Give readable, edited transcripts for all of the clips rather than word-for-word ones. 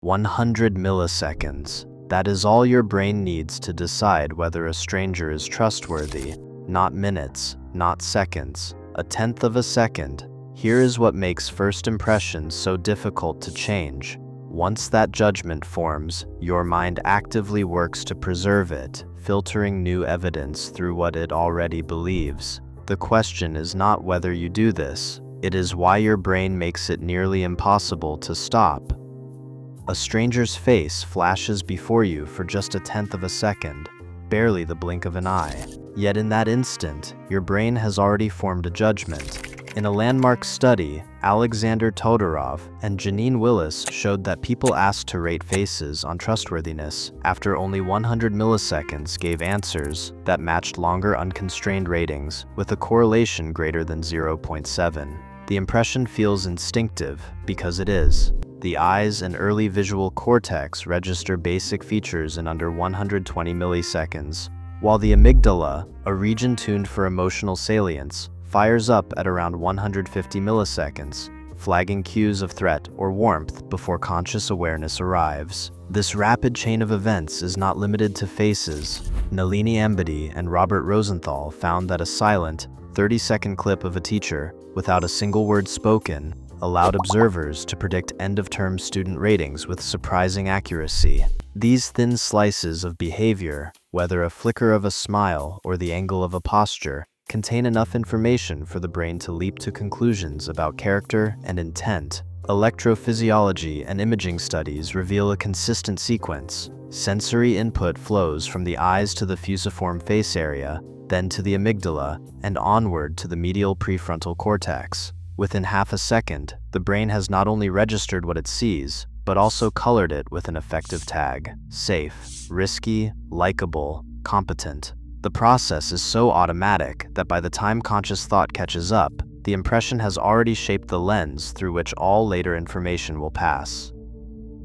100 milliseconds. That is all your brain needs to decide whether a stranger is trustworthy. Not minutes, not seconds. A tenth of a second. Here is what makes first impressions so difficult to change. Once that judgment forms, your mind actively works to preserve it, filtering new evidence through what it already believes. The question is not whether you do this, it is why your brain makes it nearly impossible to stop. A stranger's face flashes before you for just a tenth of a second, barely the blink of an eye. Yet in that instant, your brain has already formed a judgment. In a landmark study, Alexander Todorov and Janine Willis showed that people asked to rate faces on trustworthiness after only 100 milliseconds gave answers that matched longer unconstrained ratings with a correlation greater than 0.7. The impression feels instinctive because it is. The eyes and early visual cortex register basic features in under 120 milliseconds, while the amygdala, a region tuned for emotional salience, fires up at around 150 milliseconds, flagging cues of threat or warmth before conscious awareness arrives. This rapid chain of events is not limited to faces. Nalini Ambady and Robert Rosenthal found that a silent, 30-second clip of a teacher, without a single word spoken, allowed observers to predict end-of-term student ratings with surprising accuracy. These thin slices of behavior, whether a flicker of a smile or the angle of a posture, contain enough information for the brain to leap to conclusions about character and intent. Electrophysiology and imaging studies reveal a consistent sequence. Sensory input flows from the eyes to the fusiform face area, then to the amygdala, and onward to the medial prefrontal cortex. Within half a second, the brain has not only registered what it sees, but also colored it with an effective tag: safe, risky, likable, competent. The process is so automatic that by the time conscious thought catches up, the impression has already shaped the lens through which all later information will pass.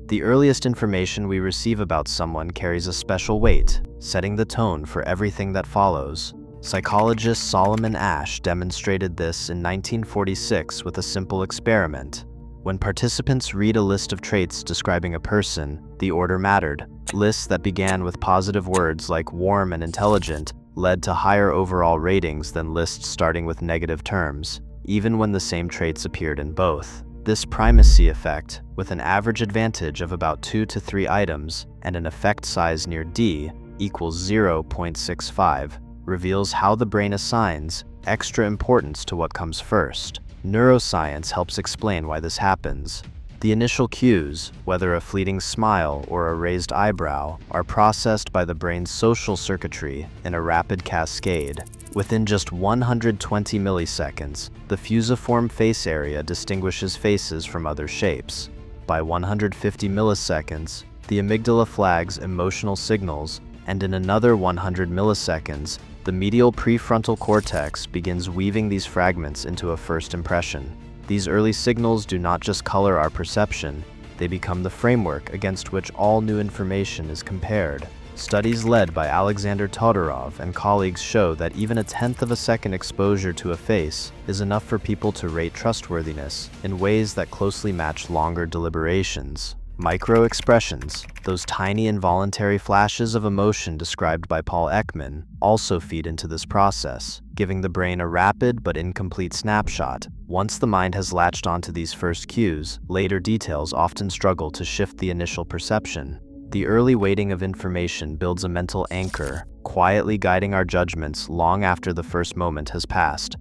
The earliest information we receive about someone carries a special weight, setting the tone for everything that follows. Psychologist Solomon Asch demonstrated this in 1946 with a simple experiment. When participants read a list of traits describing a person, the order mattered. Lists that began with positive words like warm and intelligent led to higher overall ratings than lists starting with negative terms, even when the same traits appeared in both. This primacy effect, with an average advantage of about 2 to 3 items and an effect size near D equals 0.65, reveals how the brain assigns extra importance to what comes first. Neuroscience helps explain why this happens. The initial cues, whether a fleeting smile or a raised eyebrow, are processed by the brain's social circuitry in a rapid cascade. Within just 120 milliseconds, the fusiform face area distinguishes faces from other shapes. By 150 milliseconds, the amygdala flags emotional signals, and in another 100 milliseconds, the medial prefrontal cortex begins weaving these fragments into a first impression. These early signals do not just color our perception, they become the framework against which all new information is compared. Studies led by Alexander Todorov and colleagues show that even a tenth of a second exposure to a face is enough for people to rate trustworthiness in ways that closely match longer deliberations. Micro-expressions, those tiny involuntary flashes of emotion described by Paul Ekman, also feed into this process, giving the brain a rapid but incomplete snapshot. Once the mind has latched onto these first cues, later details often struggle to shift the initial perception. The early weighting of information builds a mental anchor, quietly guiding our judgments long after the first moment has passed.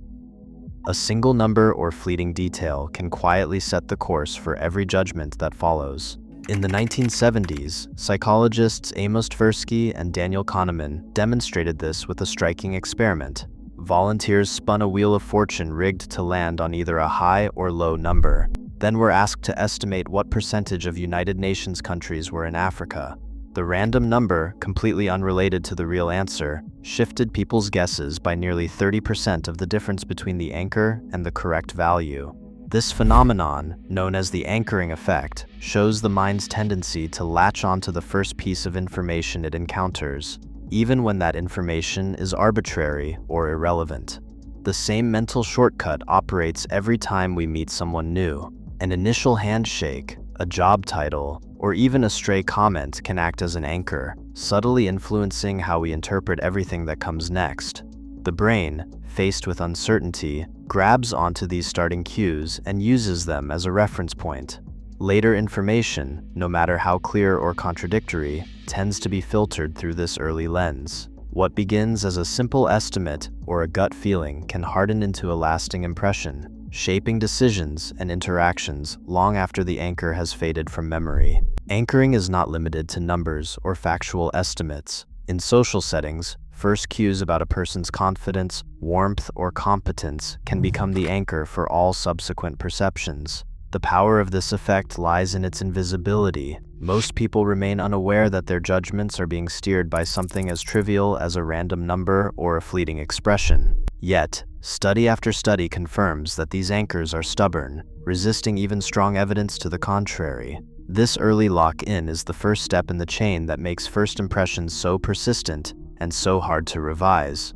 A single number or fleeting detail can quietly set the course for every judgment that follows. In the 1970s, psychologists Amos Tversky and Daniel Kahneman demonstrated this with a striking experiment. Volunteers spun a wheel of fortune rigged to land on either a high or low number, then were asked to estimate what percentage of United Nations countries were in Africa. The random number, completely unrelated to the real answer, shifted people's guesses by nearly 30% of the difference between the anchor and the correct value. This phenomenon, known as the anchoring effect, shows the mind's tendency to latch onto the first piece of information it encounters, even when that information is arbitrary or irrelevant. The same mental shortcut operates every time we meet someone new. An initial handshake, A job title, or even a stray comment can act as an anchor, subtly influencing how we interpret everything that comes next. The brain, faced with uncertainty, grabs onto these starting cues and uses them as a reference point. Later information, no matter how clear or contradictory, tends to be filtered through this early lens. What begins as a simple estimate or a gut feeling can harden into a lasting impression, shaping decisions and interactions long after the anchor has faded from memory. Anchoring is not limited to numbers or factual estimates. In social settings, first cues about a person's confidence, warmth, or competence can become the anchor for all subsequent perceptions. The power of this effect lies in its invisibility. Most people remain unaware that their judgments are being steered by something as trivial as a random number or a fleeting expression. Yet, study after study confirms that these anchors are stubborn, resisting even strong evidence to the contrary. This early lock-in is the first step in the chain that makes first impressions so persistent and so hard to revise.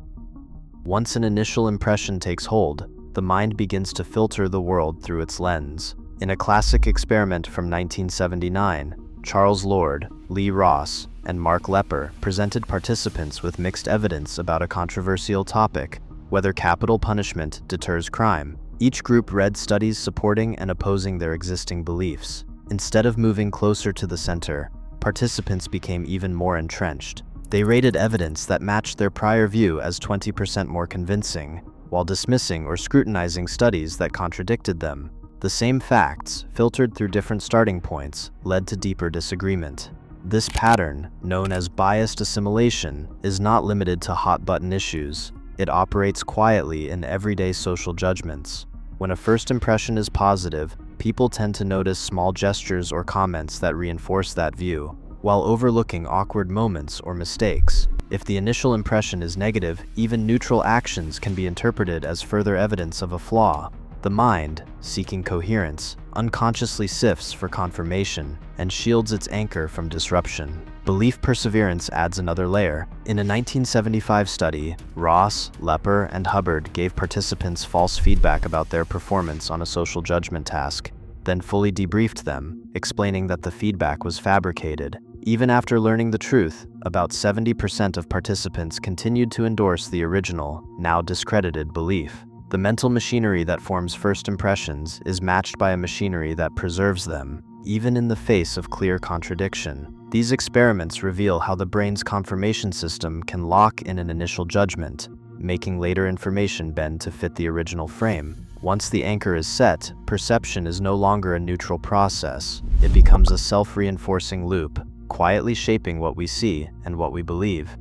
Once an initial impression takes hold, the mind begins to filter the world through its lens. In a classic experiment from 1979, Charles Lord, Lee Ross, and Mark Lepper presented participants with mixed evidence about a controversial topic, whether capital punishment deters crime. Each group read studies supporting and opposing their existing beliefs. Instead of moving closer to the center, participants became even more entrenched. They rated evidence that matched their prior view as 20% more convincing, while dismissing or scrutinizing studies that contradicted them. The same facts, filtered through different starting points, led to deeper disagreement. This pattern, known as biased assimilation, is not limited to hot-button issues. It operates quietly in everyday social judgments. When a first impression is positive, people tend to notice small gestures or comments that reinforce that view, while overlooking awkward moments or mistakes. If the initial impression is negative, even neutral actions can be interpreted as further evidence of a flaw. The mind, seeking coherence, unconsciously sifts for confirmation and shields its anchor from disruption. Belief perseverance adds another layer. In a 1975 study, Ross, Lepper, and Hubbard gave participants false feedback about their performance on a social judgment task, then fully debriefed them, explaining that the feedback was fabricated. Even after learning the truth, about 70% of participants continued to endorse the original, now discredited belief. The mental machinery that forms first impressions is matched by a machinery that preserves them, even in the face of clear contradiction. These experiments reveal how the brain's confirmation system can lock in an initial judgment, making later information bend to fit the original frame. Once the anchor is set, perception is no longer a neutral process. It becomes a self-reinforcing loop, quietly shaping what we see and what we believe.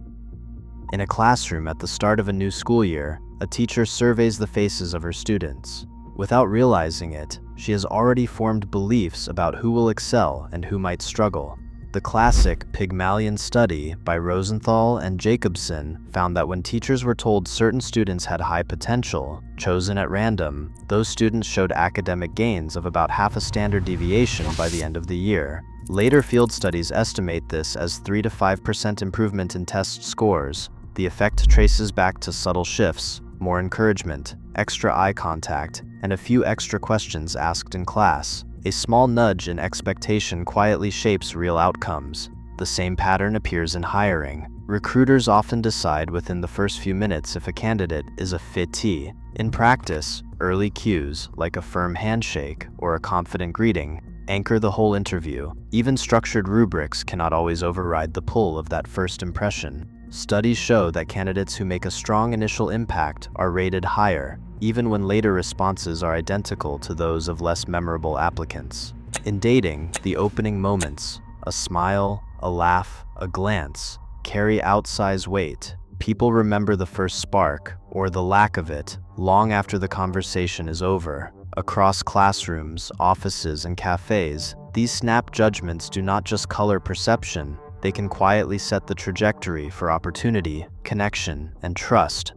In a classroom at the start of a new school year, a teacher surveys the faces of her students. Without realizing it, she has already formed beliefs about who will excel and who might struggle. The classic Pygmalion study by Rosenthal and Jacobson found that when teachers were told certain students had high potential, chosen at random, those students showed academic gains of about half a standard deviation by the end of the year. Later field studies estimate this as 3 to 5% improvement in test scores. The effect traces back to subtle shifts, more encouragement, extra eye contact, and a few extra questions asked in class. A small nudge in expectation quietly shapes real outcomes. The same pattern appears in hiring. Recruiters often decide within the first few minutes if a candidate is a fittee. In practice, early cues, like a firm handshake or a confident greeting, anchor the whole interview. Even structured rubrics cannot always override the pull of that first impression. Studies show that candidates who make a strong initial impact are rated higher, even when later responses are identical to those of less memorable applicants. In dating, the opening moments, a smile, a laugh, a glance, carry outsized weight. People remember the first spark, or the lack of it, long after the conversation is over. Across classrooms, offices, and cafes, these snap judgments do not just color perception, they can quietly set the trajectory for opportunity, connection, and trust.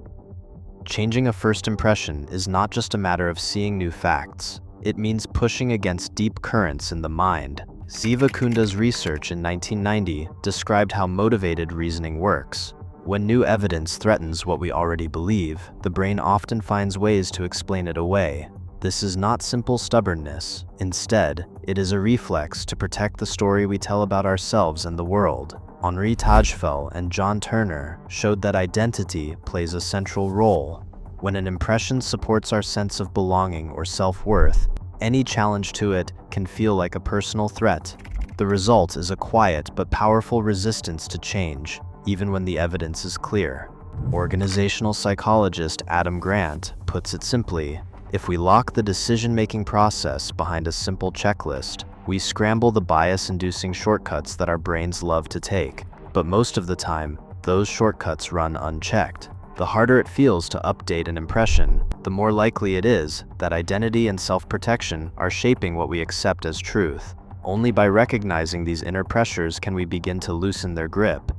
Changing a first impression is not just a matter of seeing new facts. It means pushing against deep currents in the mind. Ziva Kunda's research in 1990 described how motivated reasoning works. When new evidence threatens what we already believe, the brain often finds ways to explain it away. This is not simple stubbornness. Instead, it is a reflex to protect the story we tell about ourselves and the world. Henri Tajfel and John Turner showed that identity plays a central role. When an impression supports our sense of belonging or self-worth, any challenge to it can feel like a personal threat. The result is a quiet but powerful resistance to change, even when the evidence is clear. Organizational psychologist Adam Grant puts it simply: if we lock the decision-making process behind a simple checklist, we scramble the bias-inducing shortcuts that our brains love to take. But most of the time, those shortcuts run unchecked. The harder it feels to update an impression, the more likely it is that identity and self-protection are shaping what we accept as truth. Only by recognizing these inner pressures can we begin to loosen their grip.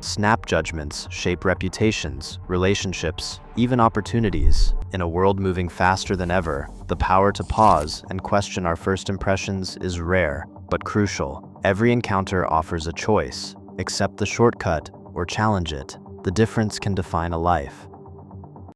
Snap judgments shape reputations, relationships, even opportunities. In a world moving faster than ever, the power to pause and question our first impressions is rare, but crucial. Every encounter offers a choice: accept the shortcut or challenge it. The difference can define a life.